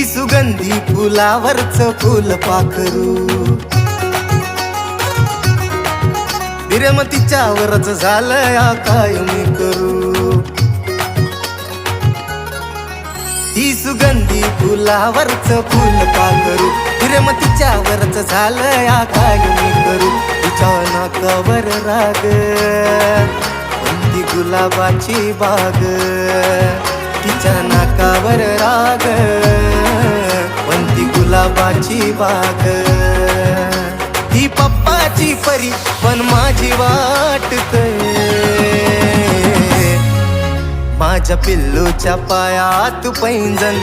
सुगंधी फुलावरच फुल पाखरू विरमतीच्यावरच झालंय काय मी करू ती सुगंधी फुलावरच फुल पाखरू विरमतीच्यावरच झालंय काय मी करू तिच्या नाकावर राग कोणती गुलाबाची बाग तिच्या नाकावर राग कोणती गुलाबाची बाग ती पप्पाची परी पण माझी वाटते माझ्या पिल्लूच्या पायात पैंजण